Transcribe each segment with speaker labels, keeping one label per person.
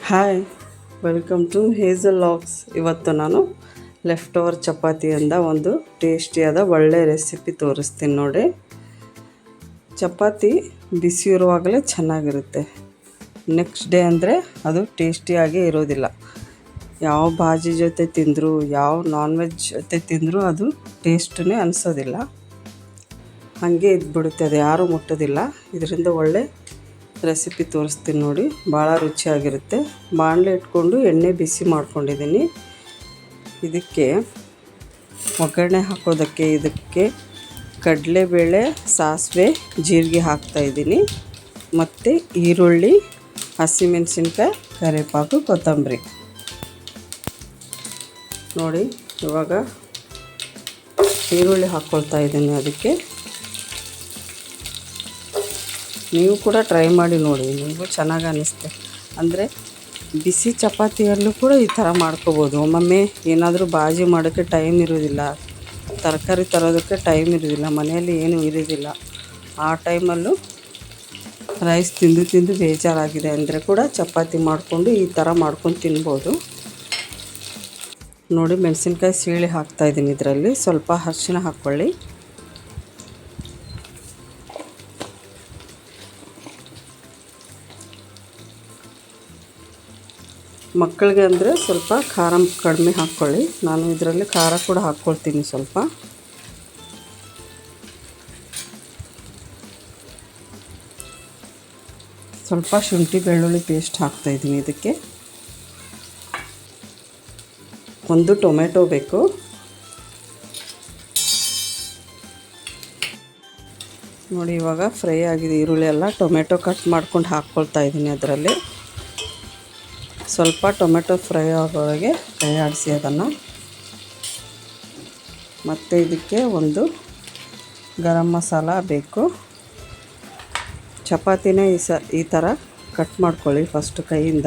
Speaker 1: Hi, welcome to hassle logs. ಇವತ್ತು ನಾನು left over ಚಪಾತಿಯಿಂದ ಒಂದು ಟೇಸ್ಟಿಯಾದ ಒಳ್ಳೆ ರೆಸಿಪಿ ತೋರಿಸ್ತೀನಿ ನೋಡಿ. ಚಪಾತಿ ಬಿಸಿ ಇರುವಾಗಲೇ ಚೆನ್ನಾಗಿರುತ್ತೆ. ನೆಕ್ಸ್ಟ್ ಡೇ ಅಂದರೆ ಅದು ಟೇಸ್ಟಿಯಾಗೇ ಇರೋದಿಲ್ಲ. ಯಾವ ಭಾಜಿ ಜೊತೆ ತಿಂದರೂ, ಯಾವ ನಾನ್ ವೆಜ್ ಜೊತೆ ತಿಂದರೂ ಅದು ಟೇಸ್ಟೇ ಅನಿಸೋದಿಲ್ಲ. ಹಾಗೆ ಇದ್ಬಿಡುತ್ತೆ, ಅದು ಯಾರೂ ಮುಟ್ಟೋದಿಲ್ಲ. ಇದರಿಂದ ಒಳ್ಳೆ ರೆಸಿಪಿ ತೋರಿಸ್ತೀನಿ ನೋಡಿ. ಭಾಳ ರುಚಿಯಾಗಿರುತ್ತೆ. ಬಾಣಲೆ ಇಟ್ಕೊಂಡು ಎಣ್ಣೆ ಬಿಸಿ ಮಾಡ್ಕೊಂಡಿದ್ದೀನಿ. ಇದಕ್ಕೆ ಒಗ್ಗರಣೆ ಹಾಕೋದಕ್ಕೆ ಇದಕ್ಕೆ ಕಡಲೆಬೇಳೆ, ಸಾಸಿವೆ, ಜೀರಿಗೆ ಹಾಕ್ತಾಯಿದ್ದೀನಿ. ಮತ್ತು ಈರುಳ್ಳಿ, ಹಸಿಮೆಣಸಿನ್ಕಾಯಿ, ಕರಿವೇಪಾಕು, ಕೊತ್ತಂಬರಿ ನೋಡಿ. ಇವಾಗ ಈರುಳ್ಳಿ ಹಾಕ್ಕೊಳ್ತಾ ಇದ್ದೀನಿ. ಅದಕ್ಕೆ ನೀವು ಕೂಡ ಟ್ರೈ ಮಾಡಿ ನೋಡಿ, ನಿಮಗೂ ಚೆನ್ನಾಗಿ ಅನ್ನಿಸುತ್ತೆ. ಅಂದರೆ ಬಿಸಿ ಚಪಾತಿಯಲ್ಲೂ ಕೂಡ ಈ ಥರ ಮಾಡ್ಕೋಬೋದು. ಒಮ್ಮೊಮ್ಮೆ ಏನಾದರೂ ಬಾಜಿ ಮಾಡೋಕ್ಕೆ ಟೈಮ್ ಇರೋದಿಲ್ಲ, ತರಕಾರಿ ತರೋದಕ್ಕೆ ಟೈಮ್ ಇರೋದಿಲ್ಲ, ಮನೆಯಲ್ಲಿ ಏನೂ ಇರೋದಿಲ್ಲ. ಆ ಟೈಮಲ್ಲೂ ರೈಸ್ ತಿಂದು ತಿಂದು ಬೇಜಾರಾಗಿದೆ ಅಂದರೆ ಕೂಡ ಚಪಾತಿ ಮಾಡಿಕೊಂಡು ಈ ಥರ ಮಾಡ್ಕೊಂಡು ತಿನ್ಬೋದು ನೋಡಿ. ಮೆಣಸಿನ್ಕಾಯಿ ಸೀಳಿ ಹಾಕ್ತಾಯಿದ್ದೀನಿ. ಇದರಲ್ಲಿ ಸ್ವಲ್ಪ ಅರಿಶಿನ ಹಾಕ್ಕೊಳ್ಳಿ. ಮಕ್ಕಳಿಗೆ ಅಂದರೆ ಸ್ವಲ್ಪ ಖಾರ ಕಡಿಮೆ ಹಾಕ್ಕೊಳ್ಳಿ. ನಾನು ಇದರಲ್ಲಿ ಖಾರ ಕೂಡ ಹಾಕ್ಕೊಳ್ತೀನಿ ಸ್ವಲ್ಪ. ಸ್ವಲ್ಪ ಶುಂಠಿ ಬೆಳ್ಳುಳ್ಳಿ ಪೇಸ್ಟ್ ಹಾಕ್ತಾಯಿದ್ದೀನಿ. ಇದಕ್ಕೆ ಒಂದು ಟೊಮೆಟೊ ಬೇಕು. ನೋಡಿ, ಇವಾಗ ಫ್ರೈ ಆಗಿದೆ ಈರುಳ್ಳಿ ಎಲ್ಲ. ಟೊಮೆಟೊ ಕಟ್ ಮಾಡ್ಕೊಂಡು ಹಾಕ್ಕೊಳ್ತಾ ಇದ್ದೀನಿ. ಅದರಲ್ಲಿ ಸ್ವಲ್ಪ ಟೊಮೆಟೊ ಫ್ರೈ ಆಗೋವರೆಗೆ ಕೈ ಆಡಿಸಿ ಅದನ್ನು. ಮತ್ತು ಇದಕ್ಕೆ ಒಂದು ಗರಂ ಮಸಾಲ ಬೇಕು. ಚಪಾತಿನೇ ಈ ಥರ ಕಟ್ ಮಾಡ್ಕೊಳ್ಳಿ. ಫಸ್ಟು ಕೈಯಿಂದ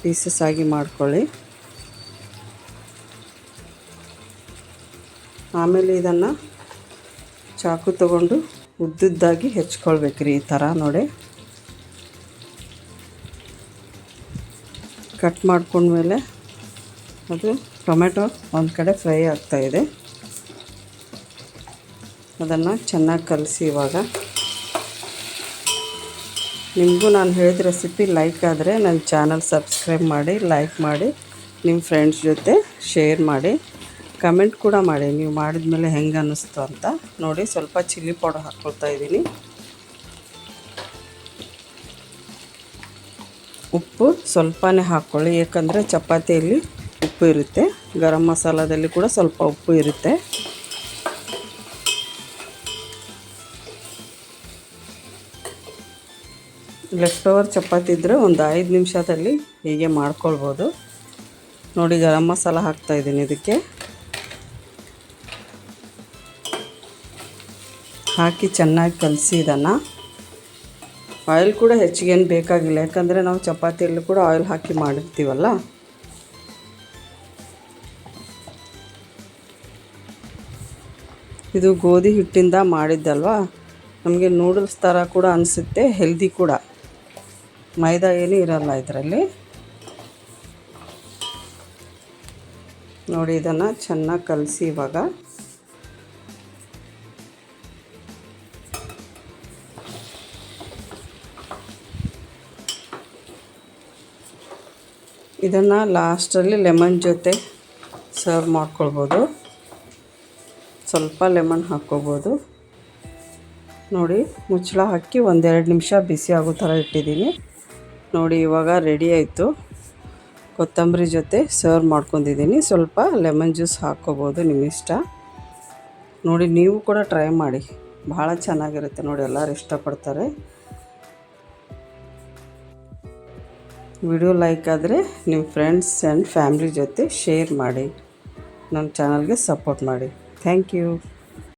Speaker 1: ಪೀಸಸ್ ಆಗಿ ಮಾಡ್ಕೊಳ್ಳಿ. ಆಮೇಲೆ ಇದನ್ನು ಚಾಕು ತಗೊಂಡು ಉದ್ದುದ್ದಾಗಿ ಹೆಚ್ಕೊಳ್ಬೇಕ್ರಿ ಈ ಥರ ನೋಡಿ. ಕಟ್ ಮಾಡ್ಕೊಂಡ್ಮೇಲೆ ಅದು ಟೊಮೆಟೊ ಒಂದು ಕಡೆ ಫ್ರೈ ಆಗ್ತಾಯಿದೆ. ಅದನ್ನು ಚೆನ್ನಾಗಿ ಕಲಸಿ. ಇವಾಗ ನಿಮಗೂ ನಾನು ಹೇಳಿದ ರೆಸಿಪಿ ಲೈಕ್ ಆದರೆ ನನ್ನ ಚಾನಲ್ ಸಬ್ಸ್ಕ್ರೈಬ್ ಮಾಡಿ, ಲೈಕ್ ಮಾಡಿ, ನಿಮ್ಮ ಫ್ರೆಂಡ್ಸ್ ಜೊತೆ ಶೇರ್ ಮಾಡಿ, ಕಮೆಂಟ್ ಕೂಡ ಮಾಡಿ ನೀವು ಮಾಡಿದ ಮೇಲೆ ಹೆಂಗೆ ಅನ್ನಿಸ್ತು ಅಂತ ನೋಡಿ. ಸ್ವಲ್ಪ ಚಿಲ್ಲಿ ಪೌಡರ್ ಹಾಕ್ಕೊಳ್ತಾ ಇದ್ದೀನಿ. ಉಪ್ಪು ಸ್ವಲ್ಪನೇ ಹಾಕ್ಕೊಳ್ಳಿ, ಏಕೆಂದರೆ ಚಪಾತಿಯಲ್ಲಿ ಉಪ್ಪು ಇರುತ್ತೆ. ಗರಂ ಮಸಾಲದಲ್ಲಿ ಕೂಡ ಸ್ವಲ್ಪ ಉಪ್ಪು ಇರುತ್ತೆ. ಲೆಫ್ಟ್ ಓವರ್ ಚಪಾತಿ ಇದ್ದರೆ ಒಂದು 5 ನಿಮಿಷದಲ್ಲಿ ಹೀಗೆ ಮಾಡ್ಕೊಳ್ಬೋದು ನೋಡಿ. ಗರಂ ಮಸಾಲ ಹಾಕ್ತಾಯಿದ್ದೀನಿ. ಇದಕ್ಕೆ ಹಾಕಿ ಚೆನ್ನಾಗಿ ಕಲಸಿ. ಇದನ್ನು ಆಯಿಲ್ ಕೂಡ ಹೆಚ್ಚಿಗೇನು ಬೇಕಾಗಿಲ್ಲ, ಯಾಕಂದರೆ ನಾವು ಚಪಾತಿಯಲ್ಲೂ ಕೂಡ ಆಯಿಲ್ ಹಾಕಿ ಮಾಡಿರ್ತೀವಲ್ಲ. ಇದು ಗೋಧಿ ಹಿಟ್ಟಿಂದ ಮಾಡಿದ್ದಲ್ವ, ನಮಗೆ ನೂಡಲ್ಸ್ ಥರ ಕೂಡ ಅನಿಸುತ್ತೆ, ಹೆಲ್ದಿ ಕೂಡ. ಮೈದಾ ಏನೂ ಇರಲ್ಲ ಇದರಲ್ಲಿ ನೋಡಿ. ಇದನ್ನು ಚೆನ್ನಾಗಿ ಕಲಸಿ. ಇವಾಗ ಇದನ್ನು ಲಾಸ್ಟಲ್ಲಿ ಲೆಮನ್ ಜೊತೆ ಸರ್ವ್ ಮಾಡ್ಕೊಳ್ಬೋದು. ಸ್ವಲ್ಪ ಲೆಮನ್ ಹಾಕ್ಕೋಬೋದು ನೋಡಿ. ಮುಚ್ಚಳ ಹಾಕಿ 1-2 ನಿಮಿಷ ಬಿಸಿ ಆಗೋ ಥರ ಇಟ್ಟಿದ್ದೀನಿ ನೋಡಿ. ಇವಾಗ ರೆಡಿ ಆಯಿತು. ಕೊತ್ತಂಬರಿ ಜೊತೆ ಸರ್ವ್ ಮಾಡ್ಕೊಂಡಿದ್ದೀನಿ. ಸ್ವಲ್ಪ ಲೆಮನ್ ಜ್ಯೂಸ್ ಹಾಕ್ಕೋಬೋದು ನಿಮ್ಮ ಇಷ್ಟ ನೋಡಿ. ನೀವು ಕೂಡ ಟ್ರೈ ಮಾಡಿ, ಭಾಳ ಚೆನ್ನಾಗಿರುತ್ತೆ ನೋಡಿ. ಎಲ್ಲರೂ ಇಷ್ಟಪಡ್ತಾರೆ. ವಿಡಿಯೋ ಲೈಕ್ ಆದರೆ ನಿಮ್ಮ ಫ್ರೆಂಡ್ಸ್ ಆ್ಯಂಡ್ ಫ್ಯಾಮ್ಲಿ ಜೊತೆ ಶೇರ್ ಮಾಡಿ, ನನ್ನ ಚಾನಲ್ಗೆ ಸಪೋರ್ಟ್ ಮಾಡಿ. Thank you.